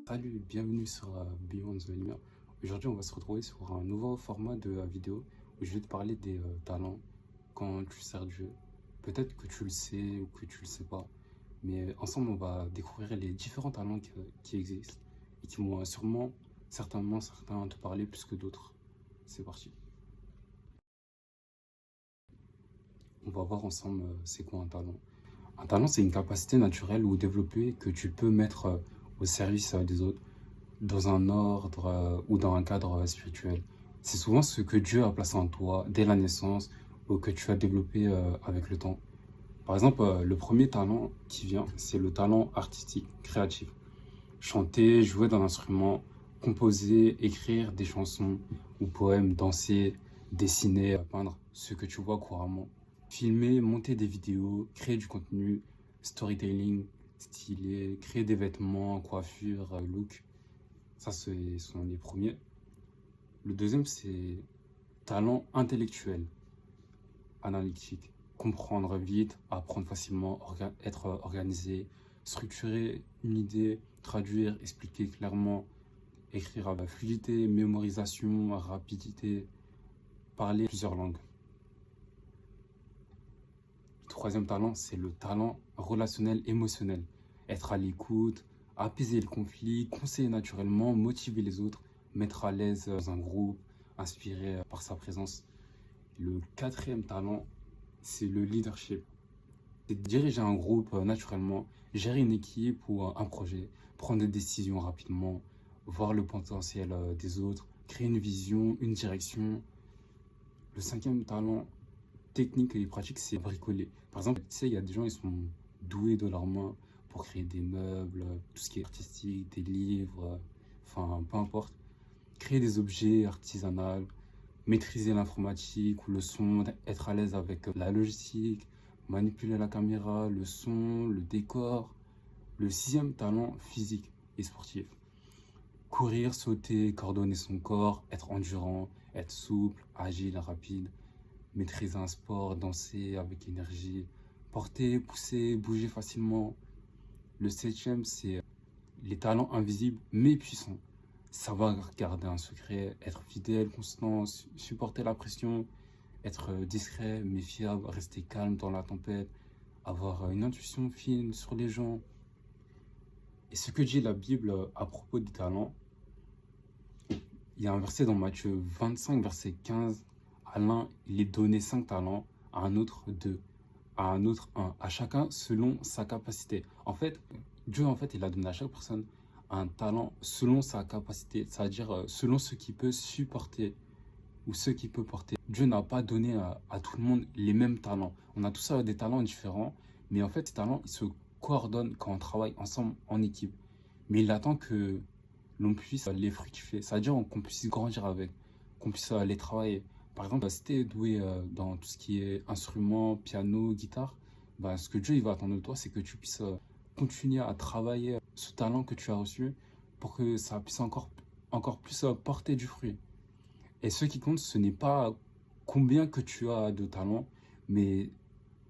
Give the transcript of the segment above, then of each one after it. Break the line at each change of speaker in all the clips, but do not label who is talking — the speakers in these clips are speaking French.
Salut, bienvenue sur Beyond the Lumière. Aujourd'hui, on va se retrouver sur un nouveau format de vidéo où je vais te parler des talents quand tu sers Dieu. Peut-être que tu le sais ou que tu le sais pas, mais ensemble, on va découvrir les différents talents qui existent et qui vont sûrement, certainement, certains te parler plus que d'autres. C'est parti. On va voir ensemble c'est quoi un talent. Un talent, c'est une capacité naturelle ou développée que tu peux mettre au service des autres dans un ordre ou dans un cadre spirituel. C'est souvent ce que Dieu a placé en toi dès la naissance ou que tu as développé avec le temps. Par exemple, le premier talent qui vient, c'est le talent artistique, créatif. Chanter, jouer d'un instrument, composer, écrire des chansons ou poèmes, danser, dessiner, peindre, ce que tu vois couramment. Filmer, monter des vidéos, créer du contenu, storytelling, stylé, créer des vêtements, coiffure, look. Ça, ce sont les premiers. Le deuxième, c'est talent intellectuel, analytique. Comprendre vite, apprendre facilement, être organisé, structurer une idée, traduire, expliquer clairement, écrire avec fluidité, mémorisation, rapidité, parler plusieurs langues. Le troisième talent, c'est le talent relationnel émotionnel. Être à l'écoute, apaiser le conflit, conseiller naturellement, motiver les autres, mettre à l'aise dans un groupe, inspirer par sa présence. Le quatrième talent, c'est le leadership. C'est diriger un groupe naturellement, gérer une équipe ou un projet, prendre des décisions rapidement, voir le potentiel des autres, créer une vision, une direction. Le cinquième talent, technique et pratique, c'est bricoler. Par exemple, tu sais, il y a des gens, ils sont doués de leurs mains pour créer des meubles, tout ce qui est artistique, des livres, enfin, peu importe. Créer des objets artisanaux, maîtriser l'informatique ou le son, être à l'aise avec la logistique, manipuler la caméra, le son, le décor. Le sixième talent, physique et sportif. Courir, sauter, coordonner son corps, être endurant, être souple, agile, rapide, maîtriser un sport, danser avec énergie, porter, pousser, bouger facilement. Le septième, c'est les talents invisibles mais puissants. Savoir garder un secret, être fidèle, constant, supporter la pression, être discret mais fiable, rester calme dans la tempête, avoir une intuition fine sur les gens. Et ce que dit la Bible à propos des talents, il y a un verset dans Matthieu 25, verset 15. À l'un, il est donné 5 talents, à un autre 2, à un autre un, à chacun selon sa capacité. En fait, Dieu, il a donné à chaque personne un talent selon sa capacité, c'est-à-dire selon ce qu'il peut supporter ou ce qu'il peut porter. Dieu n'a pas donné à tout le monde les mêmes talents. On a tous des talents différents, mais en fait, ces talents, ils se coordonnent quand on travaille ensemble en équipe. Mais il attend que l'on puisse les fructifier, c'est-à-dire qu'on puisse grandir avec, qu'on puisse les travailler. Par exemple, si tu es doué dans tout ce qui est instruments, piano, guitare, bah, ce que Dieu il va attendre de toi, c'est que tu puisses continuer à travailler ce talent que tu as reçu pour que ça puisse encore plus porter du fruit. Et ce qui compte, ce n'est pas combien que tu as de talent, mais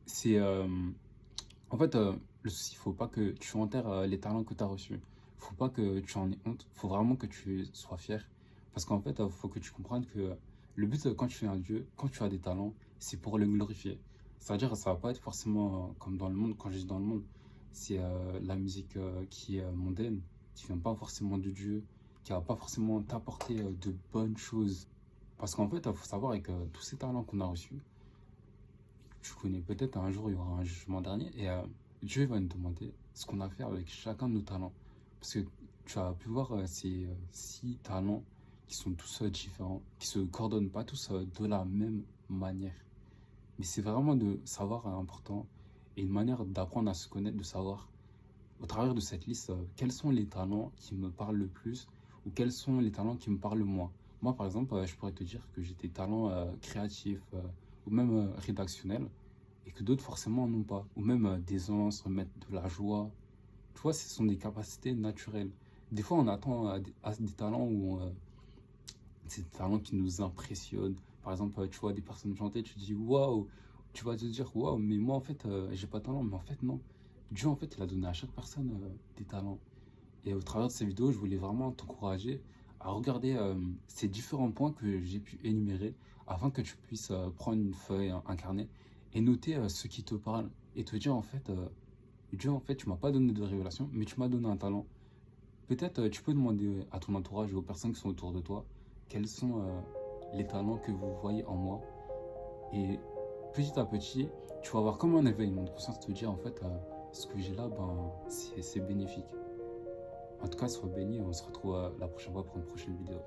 c'est en fait, le souci, il faut pas que tu enterres les talents que tu as reçus. Faut pas que tu en aies honte. Faut vraiment que tu sois fier. Parce qu'en fait, il faut que tu comprennes que le but, quand tu es un Dieu, quand tu as des talents, c'est pour le glorifier. C'est-à-dire, ça va pas être forcément comme dans le monde. Quand je dis dans le monde, c'est la musique qui est mondaine, qui vient pas forcément de Dieu, qui va pas forcément t'apporter de bonnes choses. Parce qu'en fait, il faut savoir avec tous ces talents qu'on a reçus, tu connais peut-être un jour il y aura un jugement dernier et Dieu va nous demander ce qu'on a fait avec chacun de nos talents. Parce que tu as pu voir ces 6 talents qui sont tous différents, qui se coordonnent pas tous de la même manière. Mais c'est vraiment de savoir important et une manière d'apprendre à se connaître, de savoir au travers de cette liste quels sont les talents qui me parlent le plus ou quels sont les talents qui me parlent le moins. Moi, par exemple, je pourrais te dire que j'ai des talents créatifs ou même rédactionnels et que d'autres forcément n'ont pas. Ou même d'aisance, remettre de la joie. Tu vois, ce sont des capacités naturelles. Des fois, on attend à des talents où c'est des talents qui nous impressionnent. Par exemple, tu vois des personnes chanter, tu te dis waouh, tu vas te dire waouh, mais moi en fait, j'ai pas de talent. Mais en fait, non. Dieu, en fait, il a donné à chaque personne des talents. Et au travers de ces vidéos, je voulais vraiment t'encourager à regarder ces différents points que j'ai pu énumérer afin que tu puisses prendre une feuille, un carnet et noter ce qui te parle et te dire en fait, Dieu, en fait, tu m'as pas donné de révélation, mais tu m'as donné un talent. Peut-être tu peux demander à ton entourage et aux personnes qui sont autour de toi quels sont les talents que vous voyez en moi. Et petit à petit, tu vas voir comme un éveillement de conscience te dire en fait, ce que j'ai là, ben, c'est bénéfique. En tout cas, sois béni et on se retrouve la prochaine fois pour une prochaine vidéo.